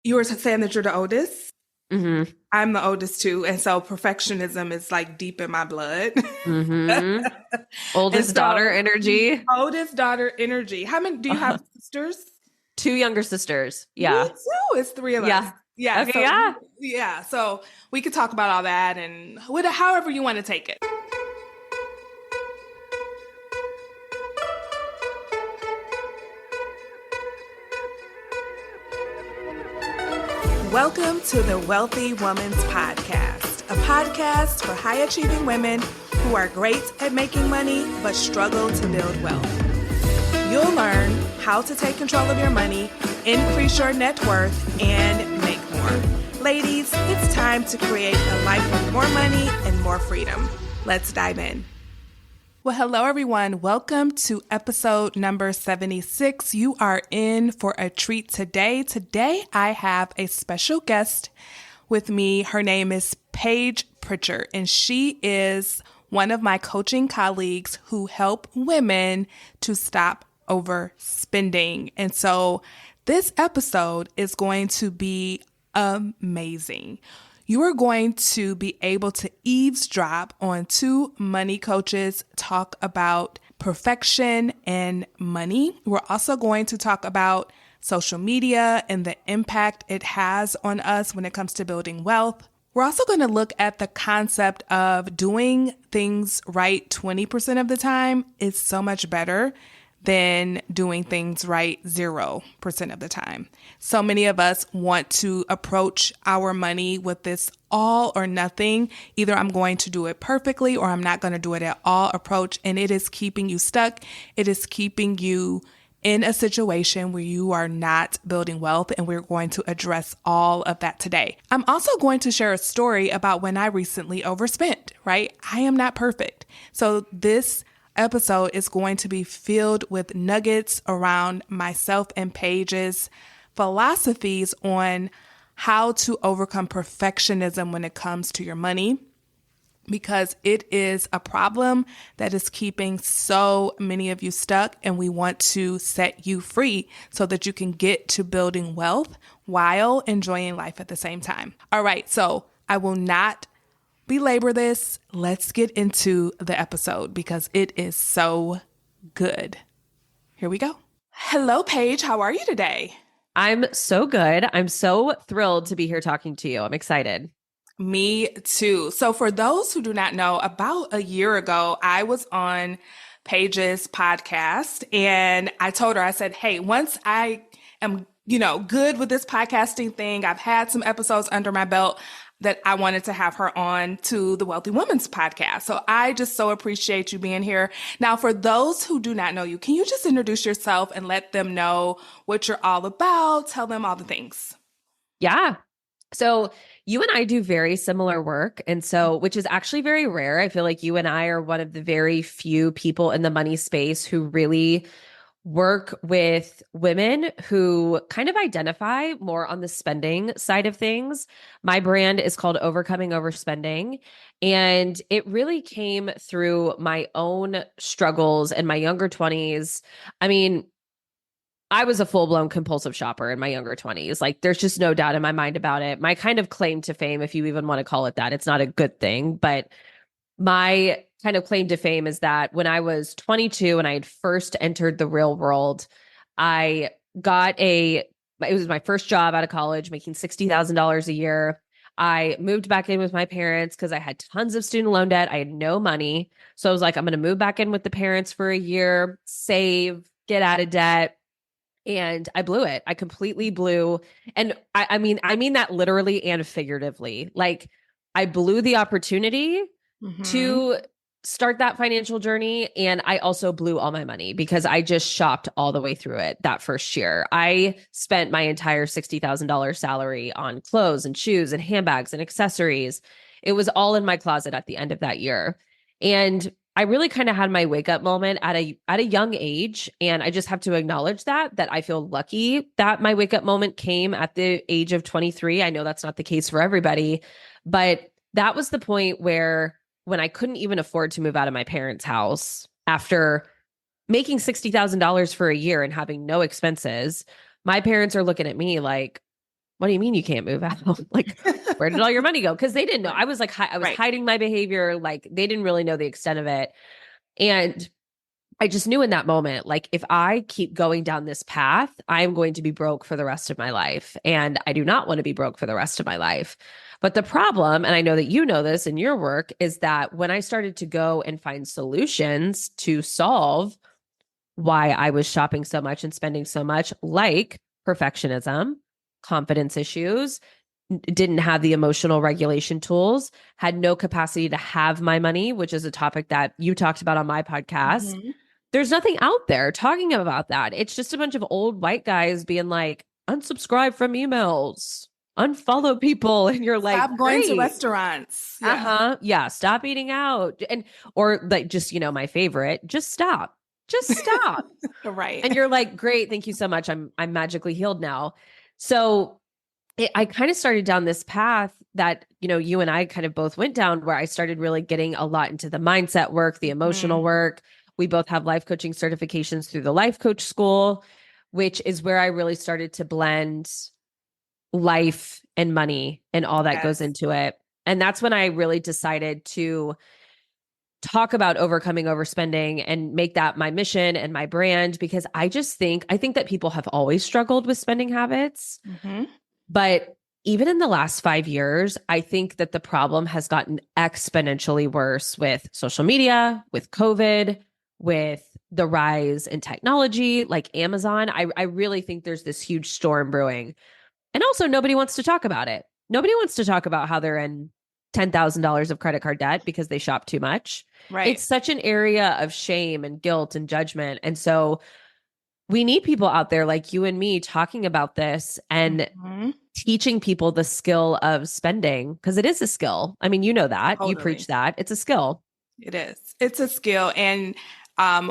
You were saying that you're the oldest? Mm-hmm. I'm the oldest too. And so perfectionism is like deep in my blood. Mm-hmm. And Oldest daughter so energy. oldest daughter energy. How many do you have sisters? Two younger sisters. Me Yeah. too. It's three of us. Yeah. Yeah. Okay. So Yeah. yeah. So we could talk about all that and however you want to take it. Welcome to the Wealthy Woman's Podcast, a podcast for high achieving women who are great at making money but struggle to build wealth. You'll learn how to take control of your money, increase your net worth, and make more. Ladies, it's time to create a life with more money and more freedom. Let's dive in. Well, hello, everyone. Welcome to episode number 76. You are in for a treat today. Today, I have a special guest with me. Her name is Paige Pritchard, and she is one of my coaching colleagues who help women to stop overspending. And so this episode is going to be amazing. You are going to be able to eavesdrop on two money coaches talk about perfection and money. We're also going to talk about social media and the impact it has on us when it comes to building wealth. We're also going to look at the concept of doing things right 20% of the time is so much better than doing things right 0% of the time. So many of us want to approach our money with this all or nothing. Either I'm going to do it perfectly or I'm not going to do it at all approach. And it is keeping you stuck. It is keeping you in a situation where you are not building wealth. And we're going to address all of that today. I'm also going to share a story about when I recently overspent, right? I am not perfect. So this episode is going to be filled with nuggets around myself and Paige's philosophies on how to overcome perfectionism when it comes to your money, because it is a problem that is keeping so many of you stuck, and we want to set you free so that you can get to building wealth while enjoying life at the same time. All right, so I will not belabor this. Let's get into the episode because it is so good. Here we go. Hello, Paige. How are you today? I'm so good. I'm so thrilled to be here talking to you. I'm excited. Me too. So, for those who do not know, about a year ago, I was on Paige's podcast and I told her, I said, hey, once I am, good with this podcasting thing, I've had some episodes under my belt, that I wanted to have her on to the Wealthy Woman's podcast. So I just so appreciate you being here. Now, for those who do not know you, can you just introduce yourself and let them know what you're all about? Tell them all the things. Yeah. So you and I do very similar work. And so, which is actually very rare. I feel like you and I are one of the very few people in the money space who really work with women who kind of identify more on the spending side of things. My brand is called Overcoming Overspending. And it really came through my own struggles in my younger 20s. I mean, I was a full-blown compulsive shopper in my younger 20s. Like, there's just no doubt in my mind about it. My kind of claim to fame, if you even want to call it that, it's not a good thing, but my kind of claim to fame is that when I was 22 and I had first entered the real world, I got it was my first job out of college, making $60,000 a year. I moved back in with my parents because I had tons of student loan debt. I had no money. So I was like, I'm going to move back in with the parents for a year, save, get out of debt. And I blew it. I completely blew. And I mean that literally and figuratively. Like, I blew the opportunity Mm-hmm. to start that financial journey. And I also blew all my money because I just shopped all the way through it that first year. I spent my entire $60,000 salary on clothes and shoes and handbags and accessories. It was all in my closet at the end of that year. And I really kind of had my wake up moment at a young age, and I just have to acknowledge that I feel lucky that my wake up moment came at the age of 23. I know that's not the case for everybody, but that was the point where when I couldn't even afford to move out of my parents' house after making $60,000 for a year and having no expenses, my parents are looking at me like, what do you mean you can't move out? Like, where did all your money go? Because they didn't know. I was like, I was Right. hiding my behavior. Like, they didn't really know the extent of it. And I just knew in that moment, like, if I keep going down this path, I'm going to be broke for the rest of my life. And I do not want to be broke for the rest of my life. But the problem, and I know that you know this in your work, is that when I started to go and find solutions to solve why I was shopping so much and spending so much, like perfectionism, confidence issues, didn't have the emotional regulation tools, had no capacity to have my money, which is a topic that you talked about on my podcast. Mhm. There's nothing out there talking about that. It's just a bunch of old white guys being like, unsubscribe from emails, unfollow people. And you're like, Stop going to great. restaurants. Yeah. Uh-huh. Yeah. Stop eating out. And, or like, just, my favorite, just stop. Just stop. Right. And you're like, great. Thank you so much. I'm magically healed now. So I kind of started down this path that, you and I kind of both went down, where I started really getting a lot into the mindset work, the emotional work. We both have life coaching certifications through the life coach school, which is where I really started to blend life and money and all that goes Yes. into it. And that's when I really decided to talk about overcoming overspending and make that my mission and my brand, because I think that people have always struggled with spending habits. Hmm. But even in the last 5 years, I think that the problem has gotten exponentially worse with social media, with COVID, with the rise in technology like Amazon. I really think there's this huge storm brewing. And also, nobody wants to talk about it. Nobody wants to talk about how they're in $10,000 of credit card debt because they shop too much. Right. It's such an area of shame and guilt and judgment. And so we need people out there like you and me talking about this and Hmm. teaching people the skill of spending, because it is a skill. I mean, you know that. You preach Totally. that. It's a skill. It is. It's a skill. And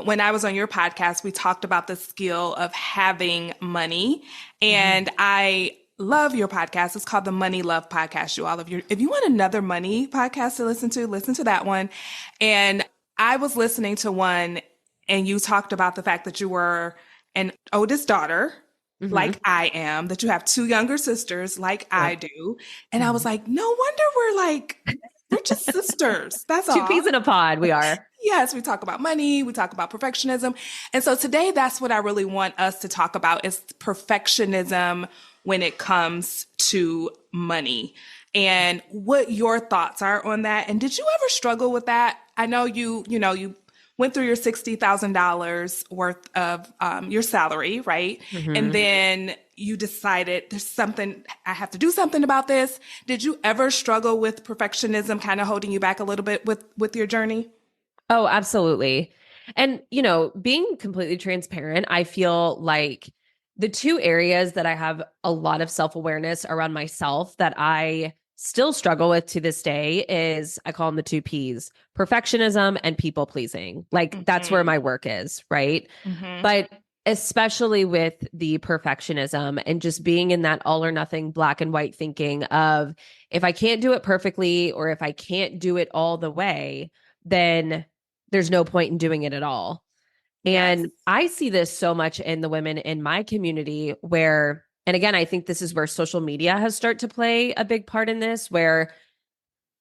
when I was on your podcast, we talked about the skill of having money. Mhm. And I love your podcast. It's called the Money Love Podcast. You all of your, if you want another money podcast to listen to that one. And I was listening to one, and you talked about the fact that you were an oldest daughter, Mhm. like I am, that you have two younger sisters, like I Yep. do. And I was Mhm. like, no wonder we're just sisters. That's Two all. peas in a pod, we are. Yes, we talk about money, we talk about perfectionism. And so today that's what I really want us to talk about, is perfectionism when it comes to money, and what your thoughts are on that. And did you ever struggle with that? I know you went through your $60,000 worth of your salary, right? And Mhm. then you decided there's something, I have to do something about this. Did you ever struggle with perfectionism kind of holding you back a little bit with your journey? Oh, absolutely. And, being completely transparent, I feel like the two areas that I have a lot of self awareness around myself that I still struggle with to this day is, I call them the two P's: perfectionism and people pleasing. Like, that's where Hmm. my work is, right? Hmm. But especially with the perfectionism and just being in that all or nothing black and white thinking of, if I can't do it perfectly, or if I can't do it all the way, then there's no point in doing it at all. Yes. And I see this so much in the women in my community where, and again, I think this is where social media has started to play a big part in this, where,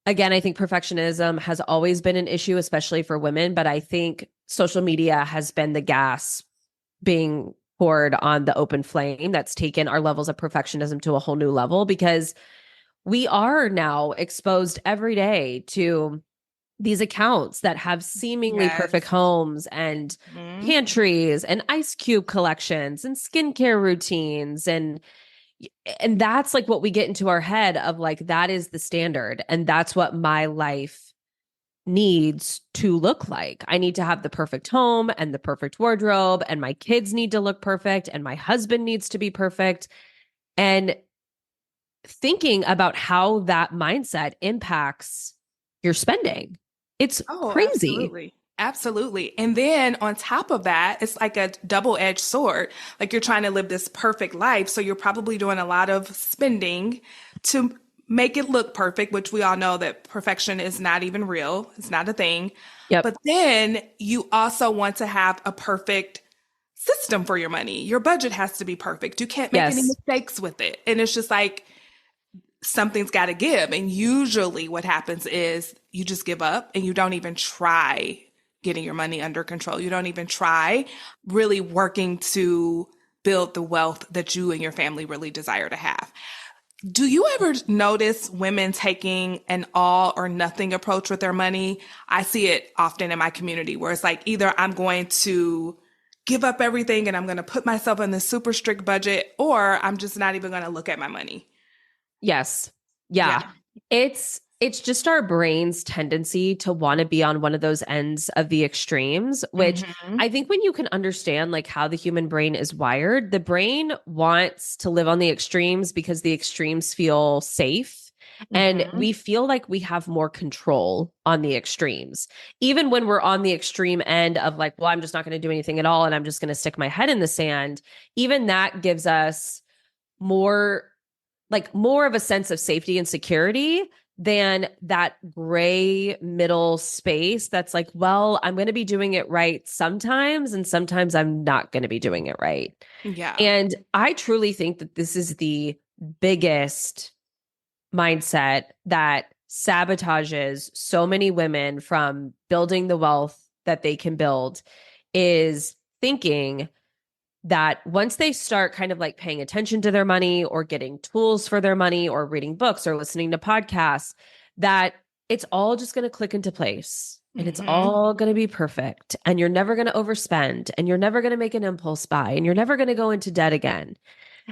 again, I think perfectionism has always been an issue, especially for women. But I think social media has been the gas being poured on the open flame that's taken our levels of perfectionism to a whole new level, because we are now exposed every day to these accounts that have seemingly perfect Yes. homes and Hmm. pantries and ice cube collections and skincare routines, and that's like what we get into our head of, like, that is the standard and that's what my life needs to look like. I need to have the perfect home and the perfect wardrobe, and my kids need to look perfect, and my husband needs to be perfect. And thinking about how that mindset impacts your spending, it's Oh, crazy. absolutely. Absolutely. And then on top of that, it's like a double-edged sword. Like, you're trying to live this perfect life. So you're probably doing a lot of spending to make it look perfect, which we all know that perfection is not even real. It's not a thing. Yep. But then you also want to have a perfect system for your money. Your budget has to be perfect. You can't make any Yes. mistakes with it. And it's just like, something's got to give. And usually what happens is you just give up and you don't even try getting your money under control. You don't even try really working to build the wealth that you and your family really desire to have. Do you ever notice women taking an all or nothing approach with their money? I see it often in my community where it's like either I'm going to give up everything and I'm going to put myself in this super strict budget, or I'm just not even going to look at my money. Yes. Yeah. Yeah. It's just our brain's tendency to want to be on one of those ends of the extremes, which Mm-hmm. I think when you can understand like how the human brain is wired, the brain wants to live on the extremes because the extremes feel safe. And Mm-hmm. we feel like we have more control on the extremes. Even when we're on the extreme end of like, well, I'm just not going to do anything at all and I'm just going to stick my head in the sand, even that gives us more more of a sense of safety and security than that gray middle space that's like, well, I'm going to be doing it right sometimes, and sometimes I'm not going to be doing it right. Yeah. And I truly think that this is the biggest mindset that sabotages so many women from building the wealth that they can build is thinking that once they start kind of like paying attention to their money or getting tools for their money or reading books or listening to podcasts, that it's all just going to click into place and it's Mm-hmm. all going to be perfect. And you're never going to overspend and you're never going to make an impulse buy and you're never going to go into debt again.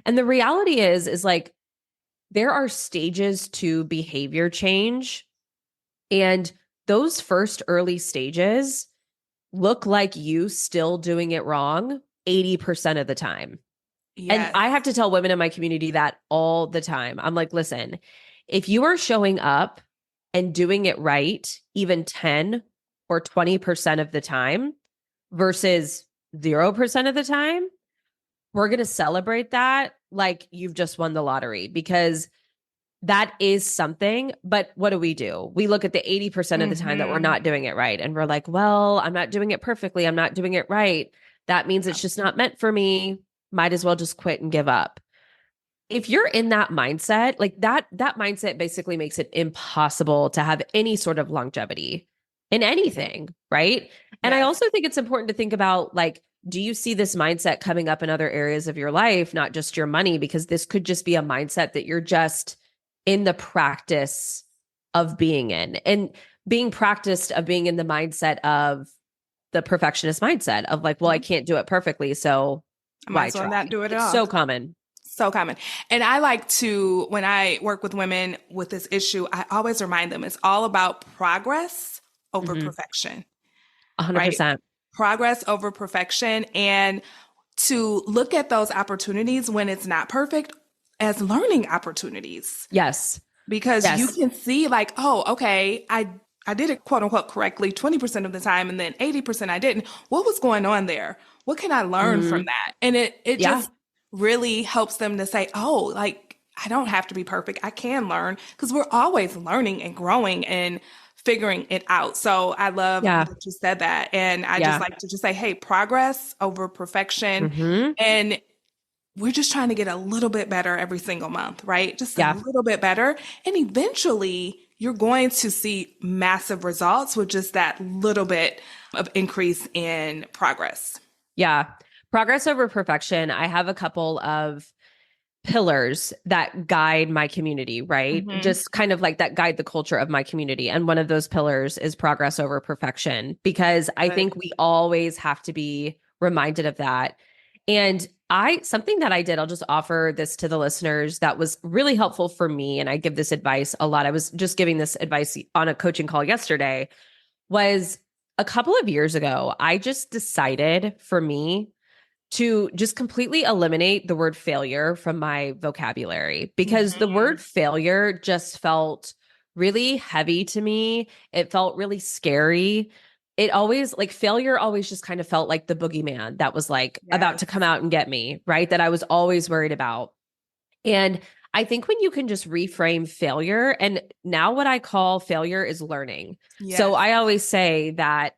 And the reality is like there are stages to behavior change. And those first early stages look like you still doing it wrong 80% of the time. And Yes. I have to tell women in my community that all the time. I'm like, listen, if you are showing up and doing it right, even 10 or 20% of the time versus 0% of the time, we're going to celebrate that like you've just won the lottery because that is something. But what do? We look at the 80% of the time that we're Mm-hmm. not doing it right. And we're like, well, I'm not doing it perfectly. I'm not doing it right. That means it's just not meant for me. Might as well just quit and give up. If you're in that mindset, like that mindset basically makes it impossible to have any sort of longevity in anything, right? And I Yes. also think it's important to think about like, do you see this mindset coming up in other areas of your life, not just your money? Because this could just be a mindset that you're just in the practice of being in and being practiced of being in the mindset of the perfectionist mindset of like, well, I Yeah. can't do it perfectly. So I might why as well try? not do it at It's all. so common. So common. And I like to, when I work with women with this issue, I always remind them it's all about progress over Mhm. perfection, right? 100%. Progress over perfection. And to look at those opportunities when it's not perfect as learning opportunities, Yes. because you Yes. can see like, oh, okay, I did it quote unquote correctly 20% of the time and then 80% I didn't. What was going on there? What can I learn from Mm, that? And it yeah. just really helps them to say, oh, like I don't have to be perfect. I can learn because we're always learning and growing and figuring it out. So I love Yeah. that you said that. And I just Yeah. like to just say, hey, progress over perfection. Hmm. And we're just trying to get a little bit better every single month, right? Just a Yeah. little bit better. And eventually you're going to see massive results with just that little bit of increase in progress. Yeah. Progress over perfection. I have a couple of pillars that guide my community, right? Mm-hmm. Just kind of like that guide the culture of my community. And one of those pillars is progress over perfection, because I Good. think we always have to be reminded of that. And something that I did, I'll just offer this to the listeners that was really helpful for me. And I give this advice a lot. I was just giving this advice on a coaching call yesterday, was a couple of years ago, I just decided for me to just completely eliminate the word failure from my vocabulary, because the Mm-hmm. word failure just felt really heavy to me. It felt really scary. It always like failure always just kind of felt like the boogeyman that was like about Yes. to come out and get me, right? That I was always worried about. And I think when you can just reframe failure, and now what I call failure is learning. So Yes. I always say that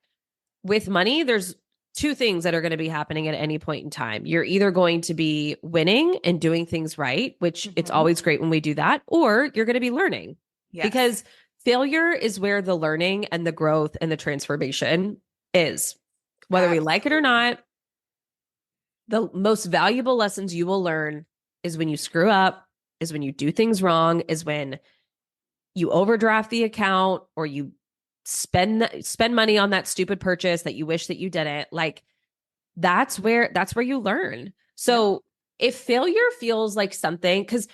with money, there's two things that are going to be happening at any point in time. You're either going to be winning and doing things right, which it's always great when we do that, or you're going to be learning. Yes. Because failure is where the learning and the growth and the transformation is. Whether we like it or not, the most valuable lessons you will learn is when you screw up, is when you do things wrong, is when you overdraft the account or you spend money on that stupid purchase that you wish that you didn't. Like that's where you learn. So if failure feels like something, because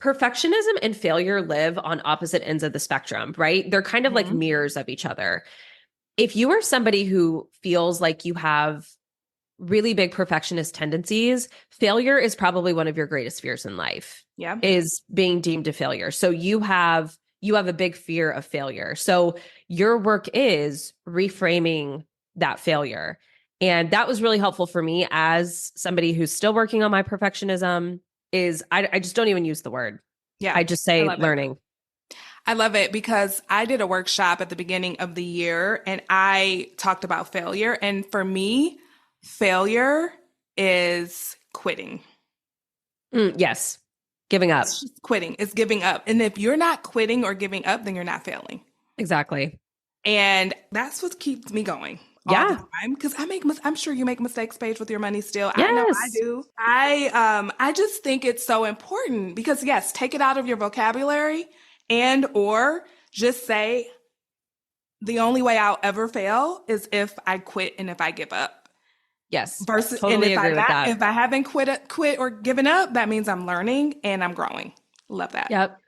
perfectionism and failure live on opposite ends of the spectrum, right? They're kind of like mirrors of each other. If you are somebody who feels like you have really big perfectionist tendencies, failure is probably one of your greatest fears in life. Yeah. Is being deemed a failure. So you have a big fear of failure. So your work is reframing that failure. And that was really helpful for me as somebody who's still working on my perfectionism. Is I just don't even use the word. Yeah. I just say learning. I love it because I did a workshop at the beginning of the year and I talked about failure. And for me, failure is quitting. Yes. Giving up. It's just quitting. It's giving up. And if you're not quitting or giving up, then you're not failing. Exactly. And that's what keeps me going. All the time, because I'm sure you make mistakes, Paige, with your money still. Yes. I know I do. I just think it's so important because yes, take it out of your vocabulary and or just say the only way I'll ever fail is if I quit and if I give up. Yes. Versus, totally agree with that. If I haven't quit or given up, that means I'm learning and I'm growing. Love that. Yep.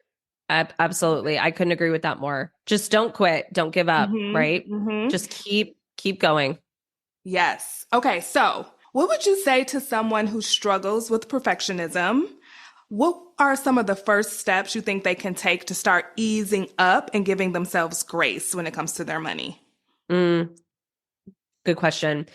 Absolutely. I couldn't agree with that more. Just don't quit. Don't give up. Right. Just keep going. Yes. Okay. So what would you say to someone who struggles with perfectionism? What are some of the first steps you think they can take to start easing up and giving themselves grace when it comes to their money? Good question.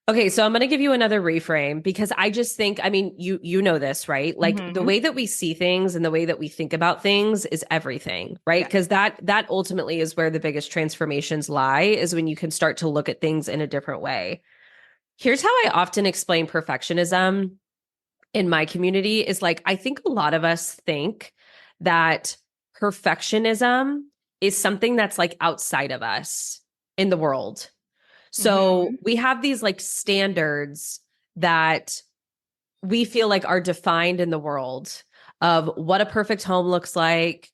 Okay, so I'm going to give you another reframe because I just think, I mean, you know this, right? Like the way that we see things and the way that we think about things is everything, right? Because that ultimately is where the biggest transformations lie, is when you can start to look at things in a different way. Here's how I often explain perfectionism in my community is like, I think a lot of us think that perfectionism is something that's like outside of us in the world. So we have these like standards that we feel like are defined in the world of what a perfect home looks like,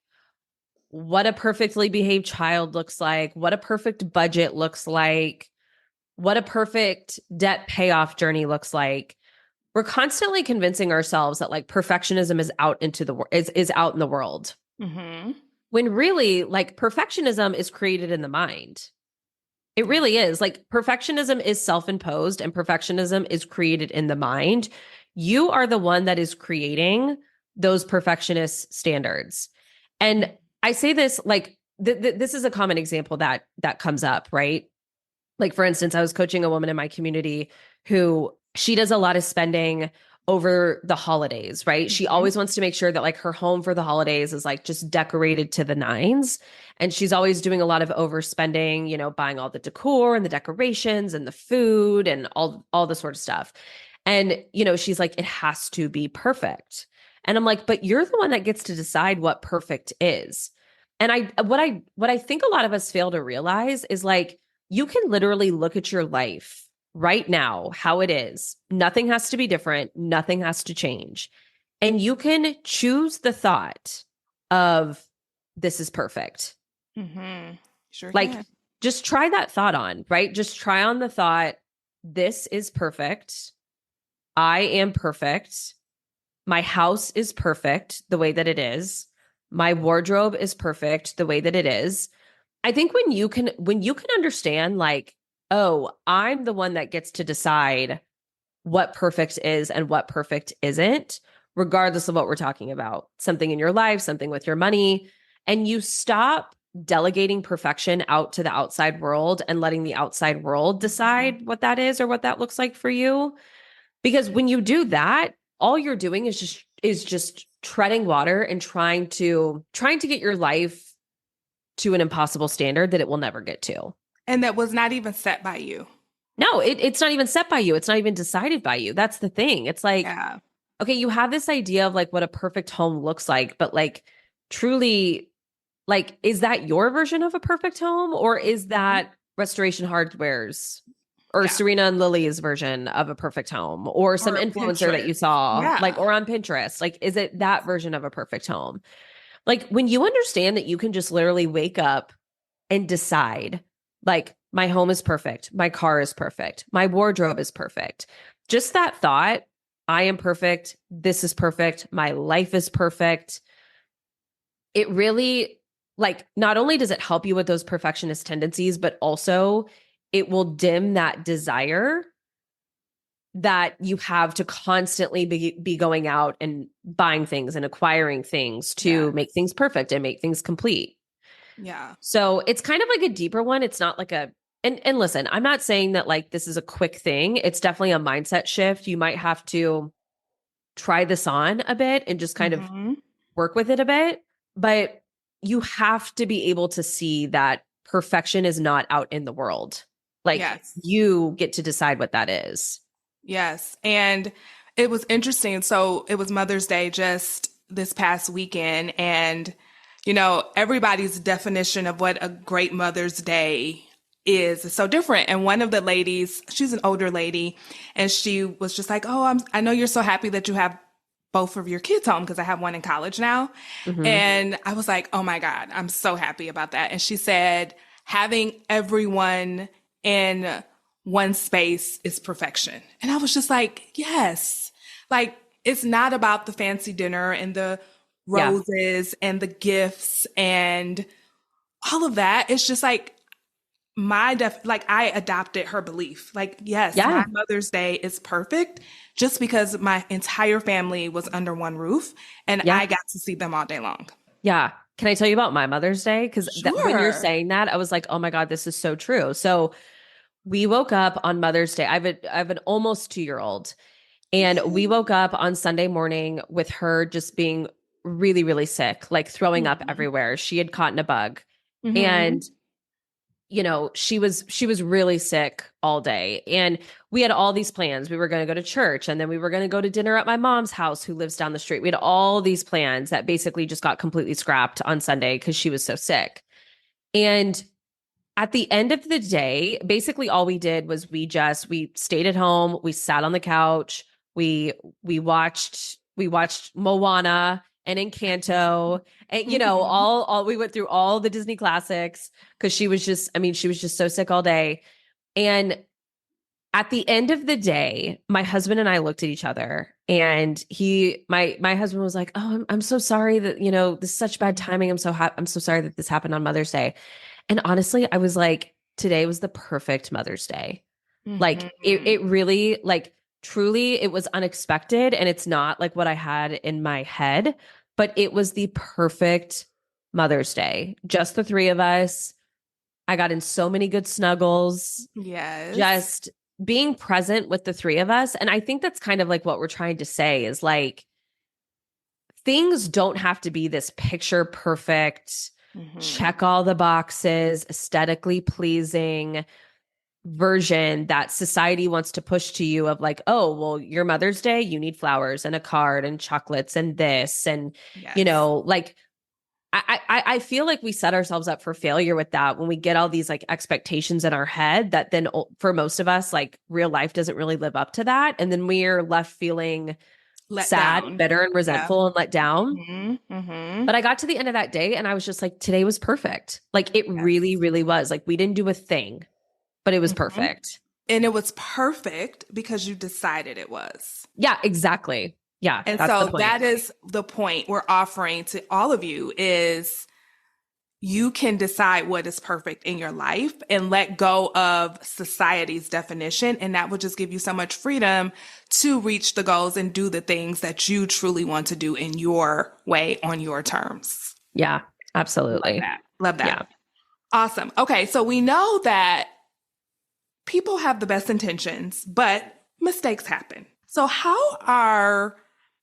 what a perfectly behaved child looks like, what a perfect budget looks like, what a perfect debt payoff journey looks like. We're constantly convincing ourselves that like perfectionism is out into the is out in the world. When really like perfectionism is created in the mind. It really is. Like perfectionism is self-imposed and perfectionism is created in the mind. You are the one that is creating those perfectionist standards. And I say this like this is a common example that comes up, right? Like for instance, I was coaching a woman in my community who she does a lot of spending over the holidays, right? She always wants to make sure that like her home for the holidays is like just decorated to the nines. And she's always doing a lot of overspending, you know, buying all the decor and the decorations and the food and all the sort of stuff. And, you know, she's like, it has to be perfect. And I'm like, but you're the one that gets to decide what perfect is. And what I think a lot of us fail to realize is like, you can literally look at your life right now, how it is. Nothing has to be different. Nothing has to change. And you can choose the thought of this is perfect. Sure like can. Just try that thought on, right? Just try on the thought, this is perfect. I am perfect. My house is perfect the way that it is. My wardrobe is perfect the way that it is. I think when you can understand like, oh, I'm the one that gets to decide what perfect is and what perfect isn't, regardless of what we're talking about, something in your life, something with your money, and you stop delegating perfection out to the outside world and letting the outside world decide what that is or what that looks like for you. Because when you do that, all you're doing is just treading water and trying to get your life to an impossible standard that it will never get to. And that was not even set by you. No, it's not even set by you. It's not even decided by you. That's the thing. It's like, Yeah. okay, you have this idea of like what a perfect home looks like, but like truly, like, is that your version of a perfect home or is Mhm. that Restoration Hardware's or Yeah. Serena and Lily's version of a perfect home or some Or influencer that you Pinterest. saw, like, Yeah. or on Pinterest? Like, is it that version of a perfect home? Like, when you understand that you can just literally wake up and decide, like, my home is perfect, my car is perfect, my wardrobe is perfect. Just that thought, I am perfect, this is perfect, my life is perfect. It really, like, not only does it help you with those perfectionist tendencies, but also it will dim that desire that you have to constantly be going out and buying things and acquiring things Yeah. to make things perfect and make things complete. Yeah. So it's kind of like a deeper one. It's not like a and listen, I'm not saying that like this is a quick thing. It's definitely a mindset shift. You might have to try this on a bit and just kind of Hmm. work with it a bit, but you have to be able to see that perfection is not out in the world. Like Yes. you get to decide what that is. Yes. And it was interesting. So it was Mother's Day just this past weekend. And, everybody's definition of what a great Mother's Day is so different. And one of the ladies, she's an older lady, and she was just like, "Oh, I know you're so happy that you have both of your kids home because I have one in college now." Mhm. And I was like, "Oh my God, I'm so happy about that." And she said, having everyone in one space is perfection. And I was just like, yes. Like, it's not about the fancy dinner and the Yeah. roses and the gifts and all of that. It's just like like I adopted her belief. Like, yes, my Yeah. Mother's Day is perfect just because my entire family was under one roof and Yeah. I got to see them all day long. Yeah. Can I tell you about my Mother's Day? Because when you're Sure. saying that, I was like, oh my God, this is so true. So we woke up on Mother's Day. I have an almost 2-year old. And we woke up on Sunday morning with her just being really, really sick, like throwing up Mhm. everywhere. She had caught in a bug. And Mhm. she was really sick all day. And we had all these plans. We were going to go to church and then we were going to go to dinner at my mom's house who lives down the street. We had all these plans that basically just got completely scrapped on Sunday because she was so sick. And at the end of the day, basically all we did was we stayed at home, we sat on the couch, we we watched Moana and Encanto and Mhm. all we went through all the Disney classics because she was just so sick all day. And at the end of the day, my husband and I looked at each other and my husband was like, "Oh, I'm so sorry that, this is such bad timing. I'm so sorry that this happened on Mother's Day." And honestly, I was like, today was the perfect Mother's Day. Like it Mhm. really, like truly, it was unexpected and it's not like what I had in my head, but it was the perfect Mother's Day. Just the three of us. I got in so many good snuggles, Yes. just being present with the three of us. And I think that's kind of like what we're trying to say is like things don't have to be this picture perfect, Mhm. check all the boxes, aesthetically pleasing version that society wants to push to you of like, oh, well, your Mother's Day, you need flowers and a card and chocolates and this. And, Yes. like I feel like we set ourselves up for failure with that when we get all these like expectations in our head that then for most of us, like real life doesn't really live up to that. And then we're left feeling Let sad, down. bitter, and Yeah. resentful and let down. Mhm. Mhm. But I got to the end of that day and I was just like, today was perfect. Like it really, Yes. really was. Like we didn't do a thing, but it was Mhm. perfect. And it was perfect because you decided it was. Yeah, exactly. Yeah, And that's the so point. that is the point we're offering to all of you is you can decide what is perfect in your life and let go of society's definition. And that will just give you so much freedom to reach the goals and do the things that you truly want to do in your way on your terms. Yeah, Love absolutely. that. Love Yeah. that. Awesome. Okay. So we know that people have the best intentions, but mistakes happen. So, how are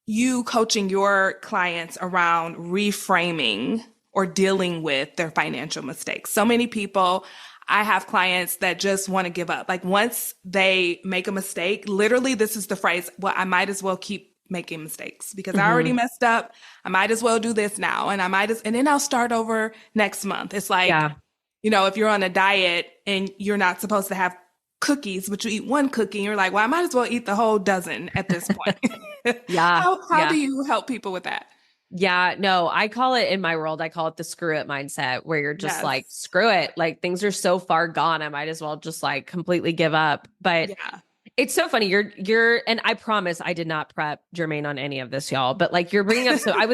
you coaching your clients around reframing or dealing with their financial mistakes? So many people I have clients that just want to give up. Like once they make a mistake, literally this is the phrase, well, I might as well keep making mistakes because I already Hmm. messed up. I might as well do this now. And then I'll start over next month. It's like, Yeah. if you're on a diet and you're not supposed to have cookies, but you eat one cookie and you're like, well, I might as well eat the whole dozen at this point. Yeah. How do Yeah. you help people with that? Yeah, no, I call it in my world, I call it the screw it mindset where you're just like, Yes. screw it. Like things are so far gone. I might as well just like completely give up. But Yeah. it's so funny. And I promise I did not prep Jermaine on any of this, y'all, but like you're bringing up, so I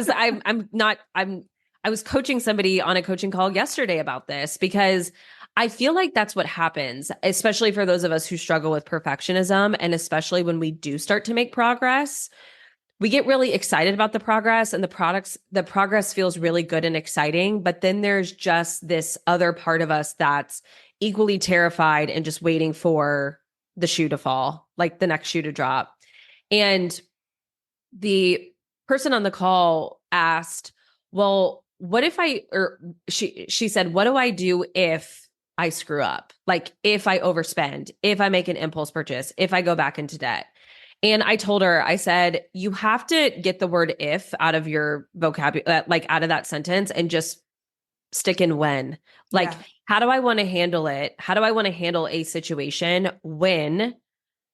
was coaching somebody on a coaching call yesterday about this because I feel like that's what happens, especially for those of us who struggle with perfectionism. And especially when we do start to make progress, we get really excited about the progress and the progress feels really good and exciting, but then there's just this other part of us that's equally terrified and just waiting for the shoe to fall, like the next shoe to drop. And the person on the call asked, well, what if she said, what do I do if I screw up? Like if I overspend, if I make an impulse purchase, if I go back into debt. And I told her, I said, you have to get the word if out of your vocabulary, like out of that sentence and just stick in when. Like, Yeah. how do I want to handle it? How do I want to handle a situation when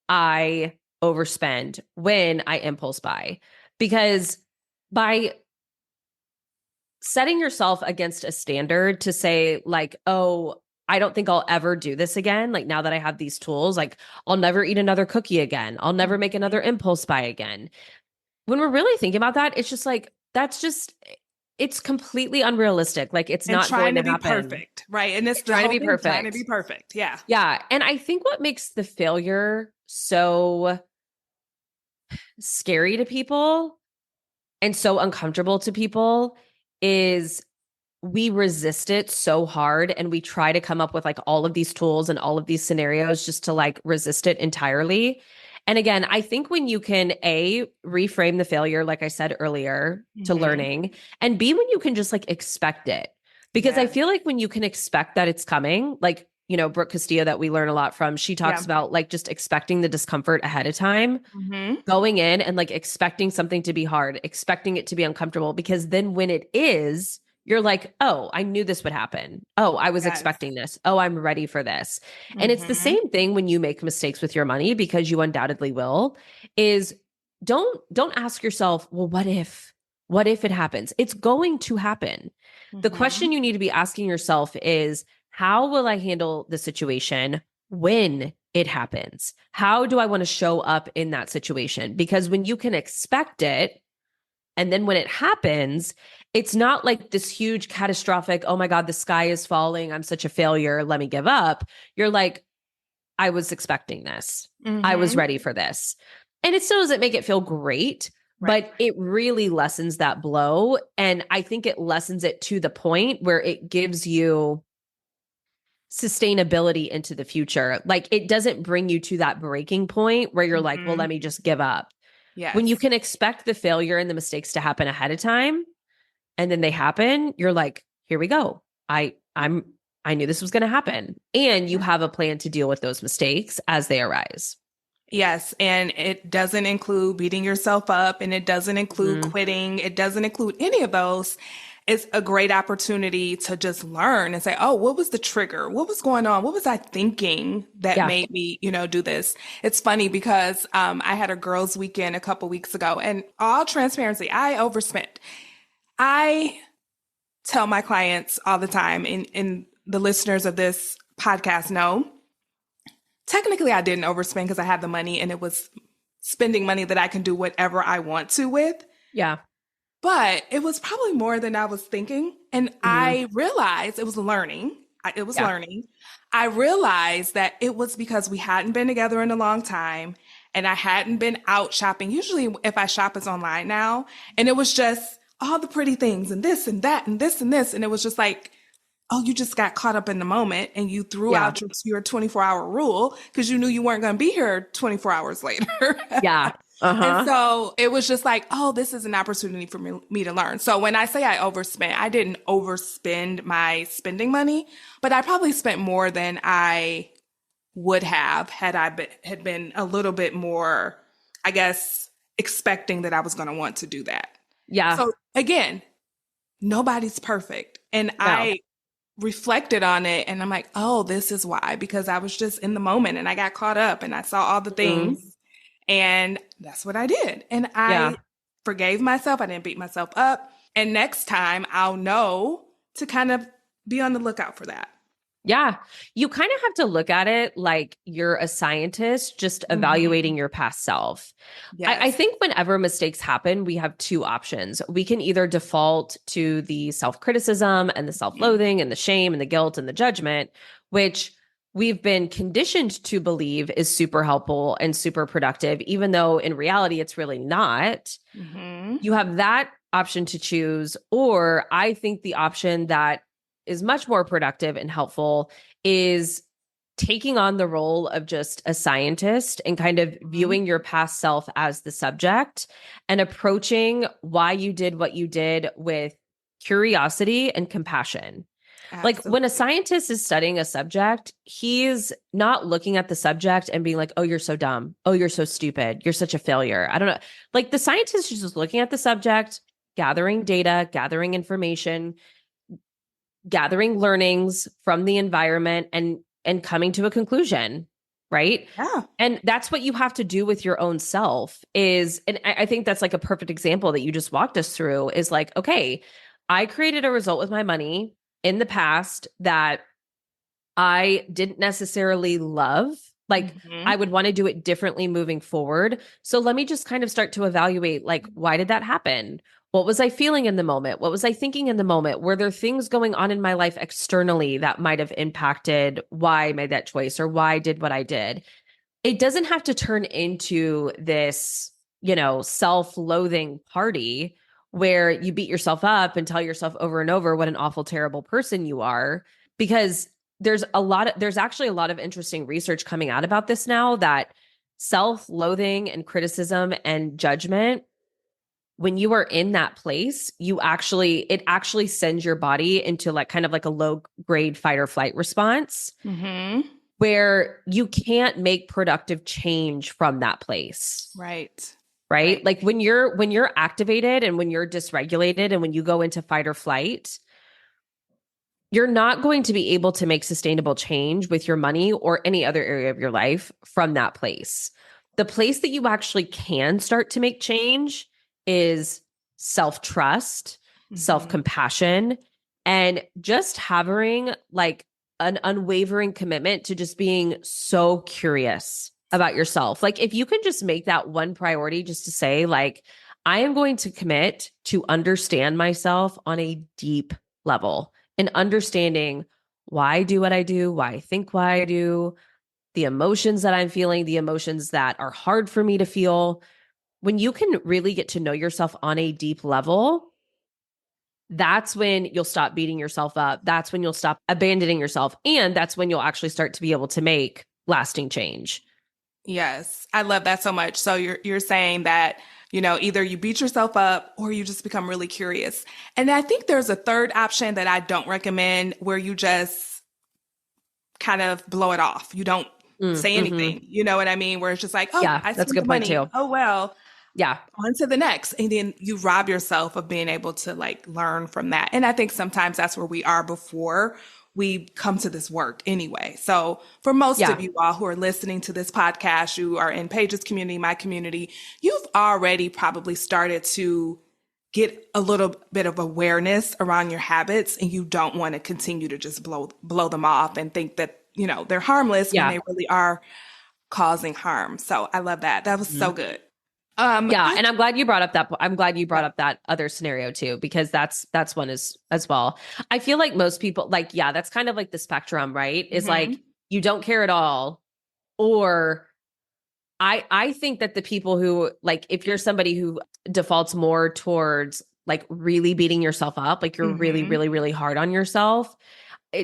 I overspend, when I impulse buy? Because by setting yourself against a standard to say, like, oh, I don't think I'll ever do this again. Like now that I have these tools, like I'll never eat another cookie again. I'll never make Mhm. another impulse buy again. When we're really thinking about that, it's just like, it's completely unrealistic. Like it's And not going trying to to be happen. perfect, right? And it's the Trying to whole be thing, trying to perfect. be perfect. Yeah. Yeah. And I think what makes the failure so scary to people and so uncomfortable to people is we resist it so hard and we try to come up with like all of these tools and all of these scenarios just to like resist it entirely. And again, I think when you can reframe the failure, like I said earlier, to Hmm. learning, and B, when you can just like expect it. Because I Yes. feel like when you can expect that it's coming, like, Brooke Castillo that we learn a lot from, she talks Yeah. about like just expecting the discomfort ahead of time, Hmm. going in and like expecting something to be hard, expecting it to be uncomfortable, because then when it is, you're like, oh, I knew this would happen. Oh, I was Yes. expecting this. Oh, I'm ready for this. And it's the Hmm. same thing when you make mistakes with your money, because you undoubtedly will, is don't ask yourself, well, what if it happens? It's going to happen. The question Hmm. you need to be asking yourself is, how will I handle the situation when it happens? How do I want to show up in that situation? Because when you can expect it, and then when it happens, it's not like this huge catastrophic, oh my God, the sky is falling. I'm such a failure. Let me give up. You're like, I was expecting this. I was Hmm. ready for this. And it still doesn't make it feel great, Right. but it really lessens that blow. And I think it lessens it to the point where it gives you sustainability into the future. Like it doesn't bring you to that breaking point where you're like, well, Hmm. let me just give up. When you Yes. can expect the failure and the mistakes to happen ahead of time and then they happen, you're like, here we go. I knew this was going to happen. And you have a plan to deal with those mistakes as they arise. Yes, and it doesn't include beating yourself up and it doesn't include Mhm. quitting. It doesn't include any of those. It's a great opportunity to just learn and say, oh, what was the trigger? What was going on? What was I thinking that Yeah. made me, do this? It's funny because I had a girls' weekend a couple weeks ago, and all transparency, I overspent. I tell my clients all the time, and the listeners of this podcast know, technically I didn't overspend because I had the money and it was spending money that I can do whatever I want to with. Yeah. But it was probably more than I was thinking. And Hmm. I realized it was learning. It was Yeah. learning. I realized that it was because we hadn't been together in a long time and I hadn't been out shopping. Usually, if I shop, it's online now. And it was just all the pretty things and this and that and this and this. And it was just like, oh, you just got caught up in the moment and you threw Yeah. out your 24-hour rule because you knew you weren't going to be here 24 hours later. Yeah. And Uh-huh. so it was just like, oh, this is an opportunity for me to learn. So when I say I overspent, I didn't overspend my spending money, but I probably spent more than I would have had had been a little bit more, I guess, expecting that I was going to want to do that. Yeah. So again, nobody's perfect. And No. I reflected on it and I'm like, oh, this is why, because I was just in the moment and I got caught up and I saw all the Mhm. things and that's what I did. And I Yeah. forgave myself. I didn't beat myself up. And next time I'll know to kind of be on the lookout for that. Yeah. You kind of have to look at it like you're a scientist just Hmm. evaluating your past self. I Yes. think whenever mistakes happen, we have two options. We can either default to the self criticism and the self Mhm. loathing and the shame and the guilt and the judgment, which we've been conditioned to believe is super helpful and super productive, even though in reality, it's really not. Hmm. You have that option to choose. Or I think the option that is much more productive and helpful is taking on the role of just a scientist and kind of Hmm. viewing your past self as the subject and approaching why you did what you did with curiosity and compassion. Like when a Absolutely. scientist is studying a subject, he's not looking at the subject and being like, oh, you're so dumb. Oh, you're so stupid. You're such a failure. I don't know. Like the scientist is just looking at the subject, gathering data, gathering information, gathering learnings from the environment and coming to a conclusion, right? Yeah. And that's what you have to do with your own self is, and I think that's like a perfect example that you just walked us through is like, okay, I created a result with my money in the past that I didn't necessarily love. Like I Hmm. would want to do it differently moving forward. So let me just kind of start to evaluate like, why did that happen? What was I feeling in the moment? What was I thinking in the moment? Were there things going on in my life externally that might have impacted why I made that choice or why I did what I did? It doesn't have to turn into this, self-loathing party where you beat yourself up and tell yourself over and over what an awful, terrible person you are. Because there's actually a lot of interesting research coming out about this now that self-loathing and criticism and judgment, when you are in that place, it actually sends your body into like kind of like a low grade fight or flight response Hmm. where you can't make productive change from that place, Right. right? Right. Like when you're activated and when you're dysregulated and when you go into fight or flight, you're not going to be able to make sustainable change with your money or any other area of your life from that place. The place that you actually can start to make change is self-trust, Hmm. self-compassion, and just having like an unwavering commitment to just being so curious about yourself. Like if you can just make that one priority just to say like I am going to commit to understand myself on a deep level and understanding why I do what I do, why I think why I do, the emotions that I'm feeling, the emotions that are hard for me to feel. When you can really get to know yourself on a deep level, that's when you'll stop beating yourself up. That's when you'll stop abandoning yourself. And that's when you'll actually start to be able to make lasting change. Yes, I love that so much. So you're saying that, either you beat yourself up or you just become really curious. And I think there's a third option that I don't recommend where you just kind of blow it off. You don't say Mm-hmm. anything. You know what I mean? Where it's just like, oh, Yeah, I that's a spent the good point money. too. Oh well, Yeah. on to the next. And then you rob yourself of being able to like learn from that. And I think sometimes that's where we are before we come to this work anyway. So for most of Yeah. you all who are listening to this podcast, you are in Paige's community, my community, you've already probably started to get a little bit of awareness around your habits and you don't want to continue to just blow them off and think that, they're harmless when Yeah. they really are causing harm. So I love that. That was so Mhm. good. Yeah, I and I'm glad you brought up that. I'm glad you brought yeah. up that other scenario too, because that's one as well. I feel like most people, like, yeah, that's kind of like the spectrum, right? Is like Hmm. you don't care at all, or I think that the people who like, if you're somebody who defaults more towards like really beating yourself up, like you're really, Hmm. really, really hard on yourself.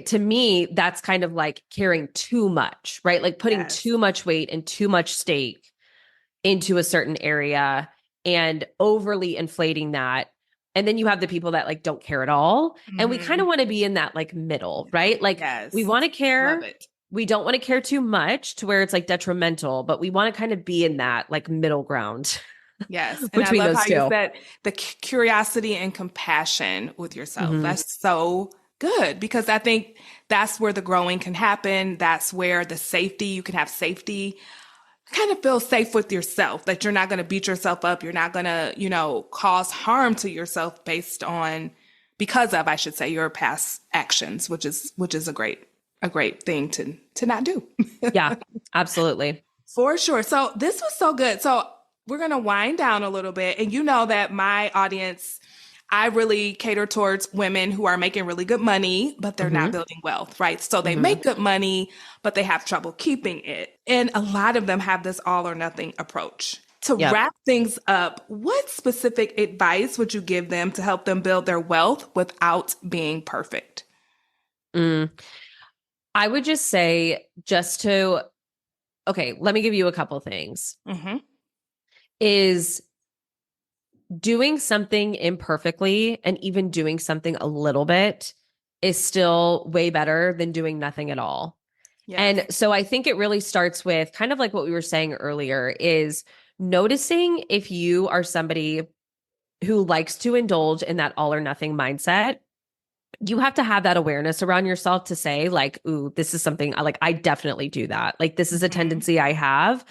To me, that's kind of like caring too much, right? Like putting Yes. too much weight and too much stake into a certain area and overly inflating that. And then you have the people that like don't care at all. And we kind of want to be in that like middle, right? Like we Yes. want to Love care. it. We don't want to care too much to where it's like detrimental, but we want to kind of be in that like middle ground Yes. And I between love those how you two. said the curiosity and compassion with yourself. Mm-hmm. That's so good because I think that's where the growing can happen. That's where the safety, you can have safety, kind of feel safe with yourself that you're not going to beat yourself up. You're not going to, cause harm to yourself based on, because of, I should say, your past actions, which is a great thing to not do. Yeah, absolutely. For sure. So this was so good. So we're going to wind down a little bit. And you know that my audience, I really cater towards women who are making really good money, but they're not Mm-hmm. building wealth, right? So they Mm-hmm. make good money, but they have trouble keeping it. And a lot of them have this all or nothing approach. To Yep. wrap things up, what specific advice would you give them to help them build their wealth without being perfect? Mm. I would just say okay, let me give you a couple things. Mm-hmm. Is doing something imperfectly and even doing something a little bit is still way better than doing nothing at all. Yes. And so I think it really starts with kind of like what we were saying earlier is noticing if you are somebody who likes to indulge in that all or nothing mindset. You have to have that awareness around yourself to say like, ooh, this is something I definitely do that. Like this is a Mm-hmm. tendency I have.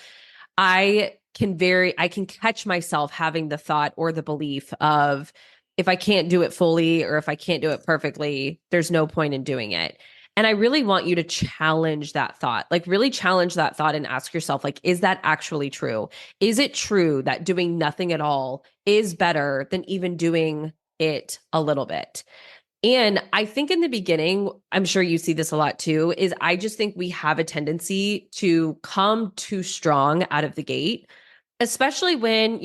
I can catch myself having the thought or the belief of if I can't do it fully or if I can't do it perfectly, there's no point in doing it. And I really want you to challenge that thought. Like really challenge that thought and ask yourself like is that actually true? Is it true that doing nothing at all is better than even doing it a little bit? And I think in the beginning, I'm sure you see this a lot too, is I just think we have a tendency to come too strong out of the gate, especially when,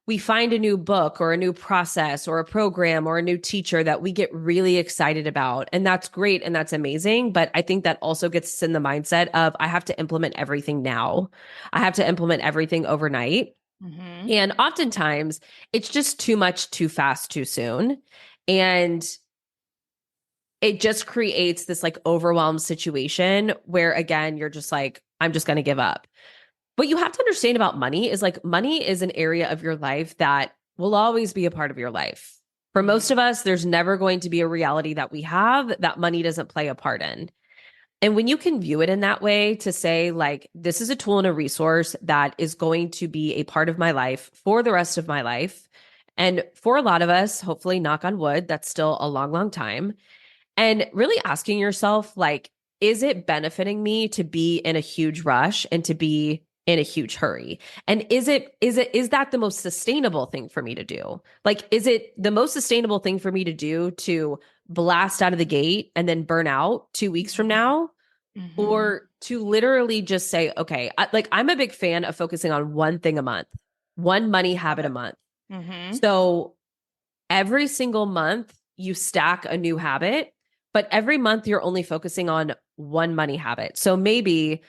we find a new book or a new process or a program or a new teacher that we get really excited about. And that's great and that's amazing. But I think that also gets us in the mindset of I have to implement everything now. I have to implement everything overnight. Mm-hmm. And oftentimes it's just too much, too fast, too soon. And it just creates this like overwhelmed situation where again, you're just like, I'm just going to give up. What you have to understand about money is like money is an area of your life that will always be a part of your life. For Mm-hmm. most of us, there's never going to be a reality that we have that money doesn't play a part in. And when you can view it in that way to say, like, this is a tool and a resource that is going to be a part of my life for the rest of my life. And for a lot of us, hopefully, knock on wood, that's still a long, long time. And really asking yourself, like, is it benefiting me to be in a huge rush and to be in a huge hurry? And is that the most sustainable thing for me to do? Like, is it the most sustainable thing for me to do to blast out of the gate and then burn out 2 weeks from now? Mm-hmm. Or to literally just say, okay, I'm a big fan of focusing on one thing a month, one money Love habit a it. month. Mm-hmm. So every single month you stack a new habit, but every month you're only focusing on one money habit. So maybe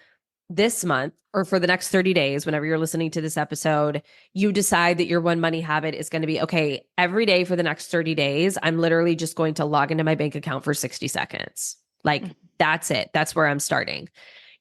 this month or for the next 30 days, whenever you're listening to this episode, you decide that your one money habit is going to be okay, every day for the next 30 days, I'm literally just going to log into my bank account for 60 seconds. Like that's it. That's where I'm starting.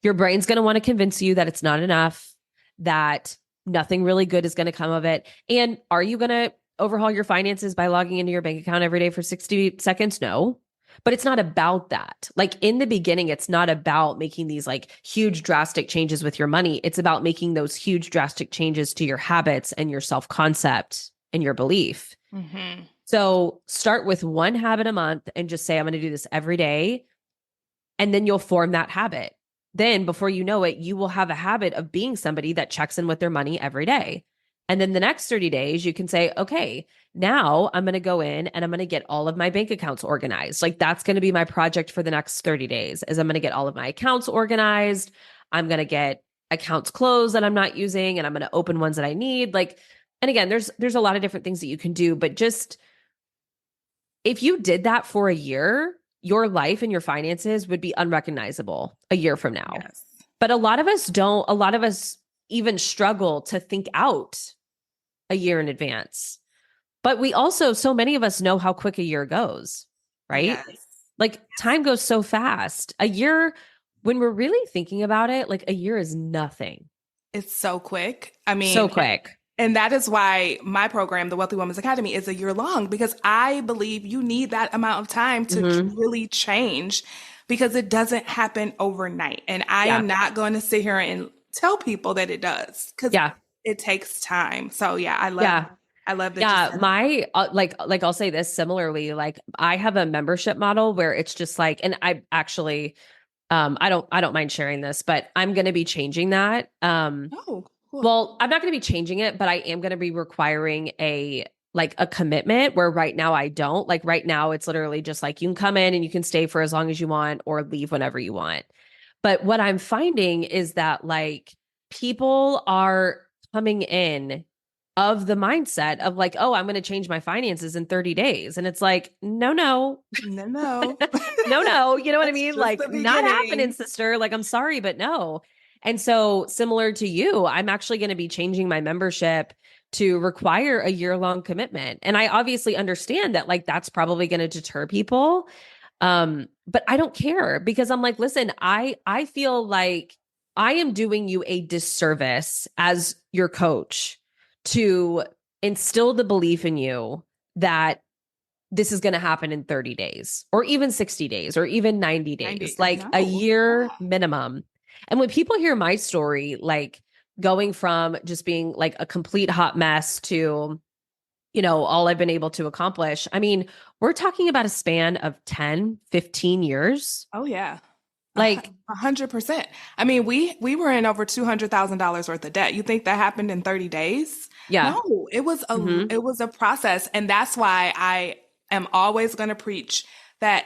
Your brain's going to want to convince you that it's not enough, that nothing really good is going to come of it. And are you going to overhaul your finances by logging into your bank account every day for 60 seconds? No. But it's not about that. Like in the beginning, it's not about making these like huge drastic changes with your money. It's about making those huge drastic changes to your habits and your self-concept and your belief. Mm-hmm. So start with one habit a month and just say, I'm going to do this every day. And then you'll form that habit. Then before you know it, you will have a habit of being somebody that checks in with their money every day. And then the next 30 days, you can say, okay, now I'm going to go in and I'm going to get all of my bank accounts organized. Like that's going to be my project for the next 30 days is I'm going to get all of my accounts organized. I'm going to get accounts closed that I'm not using and I'm going to open ones that I need. Like, and again, there's a lot of different things that you can do, but just if you did that for a year, your life and your finances would be unrecognizable a year from now. Yes. But a lot of us don't, a lot of us, even struggle to think out a year in advance. But we also, so many of us know how quick a year goes, right? Yes. Like time goes so fast. A year, when we're really thinking about it, like a year is nothing. It's so quick. I So mean, quick. and that is why my program, the Wealthy Woman's Academy, is a year long because I believe you need that amount of time to Mm-hmm. really change because it doesn't happen overnight. And I Yeah. am not going to sit here and tell people that it does because Yeah. it takes time. So yeah, Yeah. I love that you Yeah, said that. my like I'll say this similarly, like I have a membership model where it's just like, and I actually I don't mind sharing this, but I'm going to be changing that. Oh, cool. Well, I'm not going to be changing it, but I am going to be requiring a commitment where right now I don't. Like right now it's literally just like you can come in and you can stay for as long as you want or leave whenever you want. But what I'm finding is that like people are coming in of the mindset of like, oh, I'm going to change my finances in 30 days. And it's like, no, no, No, no. no, no. You know what I That's mean? just Like, the not happening, beginning. sister. Like, I'm sorry, but no. And so, similar to you, I'm actually going to be changing my membership to require a year-long commitment. And I obviously understand that, like, that's probably going to deter people. But I don't care because I'm like, listen, I feel like I am doing you a disservice as your coach to instill the belief in you that this is going to happen in 30 days or even 60 days or even 90 days, 90. like a No. year Yeah. minimum. And when people hear my story, like going from just being like a complete hot mess to, all I've been able to accomplish, I mean, we're talking about a span of 10, 15 years. Oh yeah. Like, 100%. I mean, we were in over $200,000 worth of debt. You think that happened in 30 days? yeah. No, Hmm. it was a process, and that's why I am always going to preach that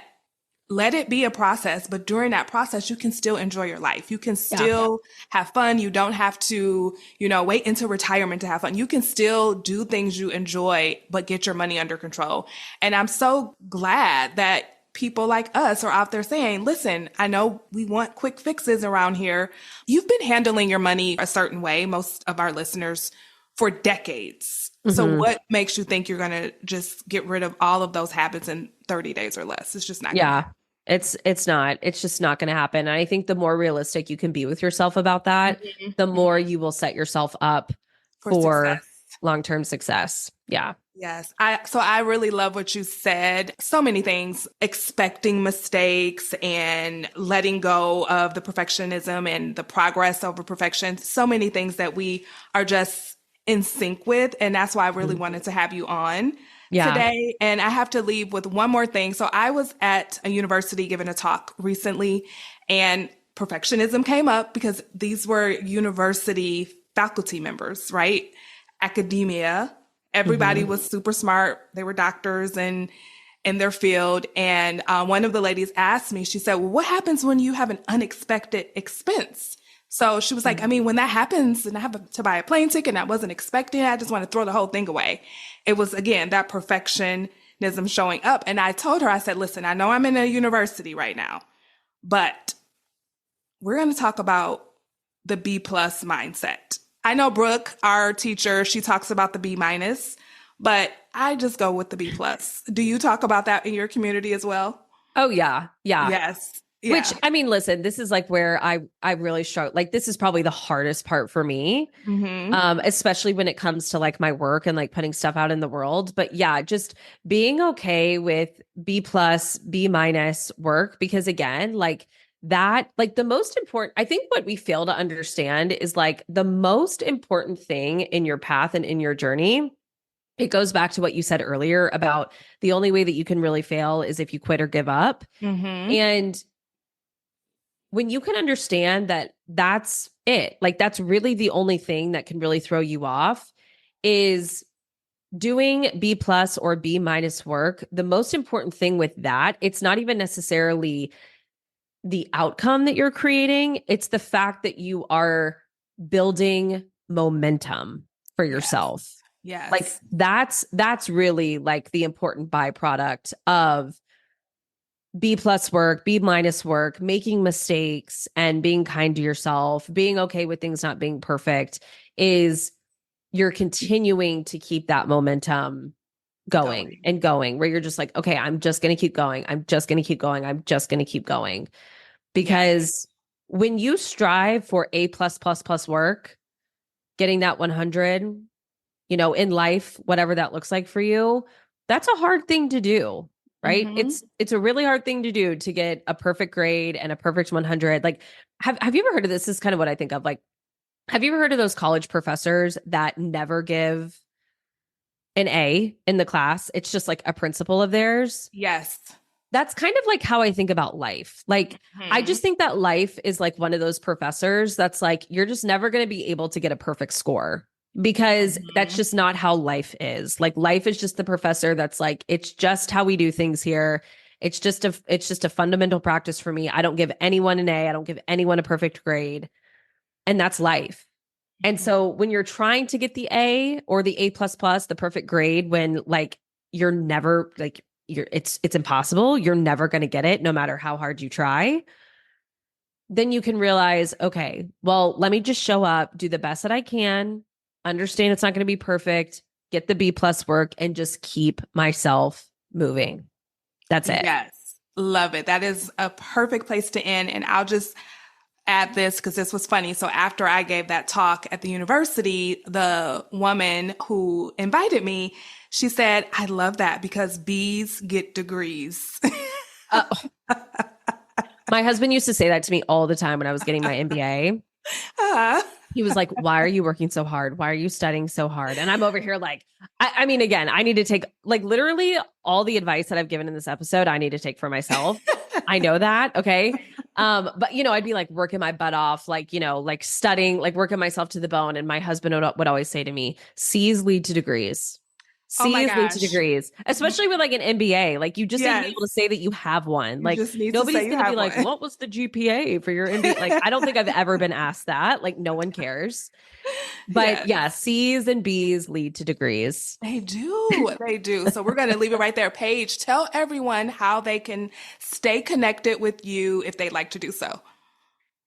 let it be a process, but during that process, you can still enjoy your life. You can Yeah. still have fun. You don't have to, wait until retirement to have fun. You can still do things you enjoy, but get your money under control. And I'm so glad that people like us are out there saying, listen, I know we want quick fixes around here. You've been handling your money a certain way, most of our listeners, for decades. So Hmm. what makes you think you're going to just get rid of all of those habits in 30 days or less? It's just not going to Yeah. happen. It's not. It's just not going to happen. And I think the more realistic you can be with yourself about that, Mhm, the mhm. more you will set yourself up For for success. long-term success. Yeah. Yes. I really love what you said. So many things, expecting mistakes and letting go of the perfectionism and the progress over perfection. So many things that we are just in sync with. And that's why I really Mhm. wanted to have you on Yeah. today. And I have to leave with one more thing. So I was at a university giving a talk recently, and perfectionism came up because these were university faculty members, right? Academia. Everybody Hmm. was super smart. They were doctors and in their field. And one of the ladies asked me, she said, well, what happens when you have an unexpected expense? So she was like, I mean, when that happens and I have to buy a plane ticket and I wasn't expecting it, I just want to throw the whole thing away. It was, again, that perfectionism showing up. And I told her, I said, listen, I know I'm in a university right now, but we're going to talk about the B plus mindset. I know Brooke, our teacher, she talks about the B minus, but I just go with the B plus. Do you talk about that in your community as well? Oh yeah. Yeah. Yes. Which Yeah. I mean, listen, this is like where I really struggle. Like this is probably the hardest part for me. Mm-hmm. Especially when it comes to like my work and like putting stuff out in the world. But yeah, just being okay with B plus, B minus work, because again, like that, like the most important, I think what we fail to understand is like the most important thing in your path and in your journey. It goes back to what you said earlier about the only way that you can really fail is if you quit or give up. Mm-hmm. And when you can understand that that's it, like that's really the only thing that can really throw you off is doing B plus or B minus work. The most important thing with that, it's not even necessarily the outcome that you're creating, it's the fact that you are building momentum for Yes. yourself. Like Yes. that's really like the important byproduct of B plus work, B minus work, making mistakes and being kind to yourself, being okay with things not being perfect is you're continuing to keep that momentum going and going, where you're just like, okay, I'm just going to keep going. I'm just going to keep going. I'm just going to keep going. Because when you strive for A plus plus plus work, getting that 100, in life, whatever that looks like for you, that's a hard thing to do, right? It's a really hard thing to do to get a perfect grade and a perfect 100. Like, have you ever heard of this? This is kind of what I think of. Like, have you ever heard of those college professors that never give an A in the class? It's just like a principle of theirs. Yes. That's kind of like how I think about life. Like, I just think that life is like one of those professors that's like, you're just never going to be able to get a perfect score because that's just not how life is. Like, life is just the professor that's like, it's just how we do things here. It's just a fundamental practice for me. I don't give anyone an A. I don't give anyone a perfect grade. And that's life. And so when you're trying to get the A or the A plus plus, the perfect grade, when like you're never like it's impossible, you're never going to get it no matter how hard you try, then you can realize, okay, well, let me just show up, do the best that I can, understand it's not going to be perfect, get the B plus work, and just keep myself moving. That's it. Yes. Love it. That is a perfect place to end. And I'll just add this because this was funny. So after I gave that talk at the university, the woman who invited me, she said, I love that because B's get degrees. My husband used to say that to me all the time when I was getting my MBA. He was like, why are you working so hard? Why are you studying so hard? And I'm over here like, I mean, again, I need to take like literally all the advice that I've given in this episode, I need to take for myself. I know that. Okay. But I'd be like working my butt off, like, like studying, like working myself to the bone. And my husband would always say to me, C's lead to degrees. C's lead to degrees, especially with like an MBA. Like you just need to be able to say that you have one. Like nobody's going to be like, what was the GPA for your MBA? Like, I don't think I've ever been asked that. Like no one cares. But yeah, C's and B's lead to degrees. They do. They do. So we're going to leave it right there. Paige, tell everyone how they can stay connected with you if they'd like to do so.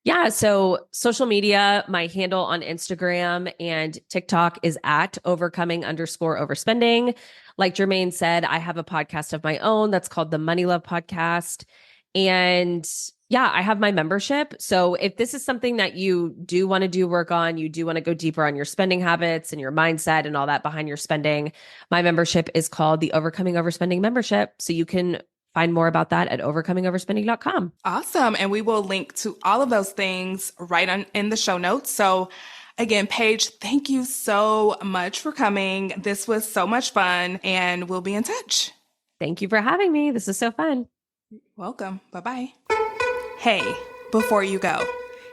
Yeah. So social media, my handle on Instagram and TikTok is at overcoming_overspending. Like Jermaine said, I have a podcast of my own that's called the Money Love Podcast. And yeah, I have my membership. So if this is something that you do want to do work on, you do want to go deeper on your spending habits and your mindset and all that behind your spending, my membership is called the Overcoming Overspending membership. So you can find more about that at overcomingoverspending.com. Awesome. And we will link to all of those things right in the show notes. So again, Paige, thank you so much for coming. This was so much fun and we'll be in touch. Thank you for having me. This is so fun. Welcome. Bye-bye. Hey, before you go,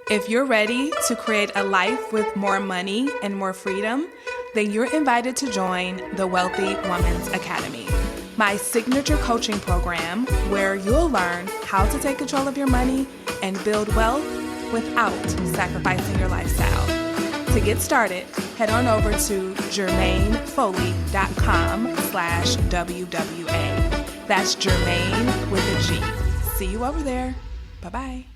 if you're ready to create a life with more money and more freedom, then you're invited to join the Wealthy Woman's Academy, my signature coaching program where you'll learn how to take control of your money and build wealth without sacrificing your lifestyle. To get started, head on over to jermainefoley.com/WWA. That's Jermaine with a G. See you over there. Bye-bye.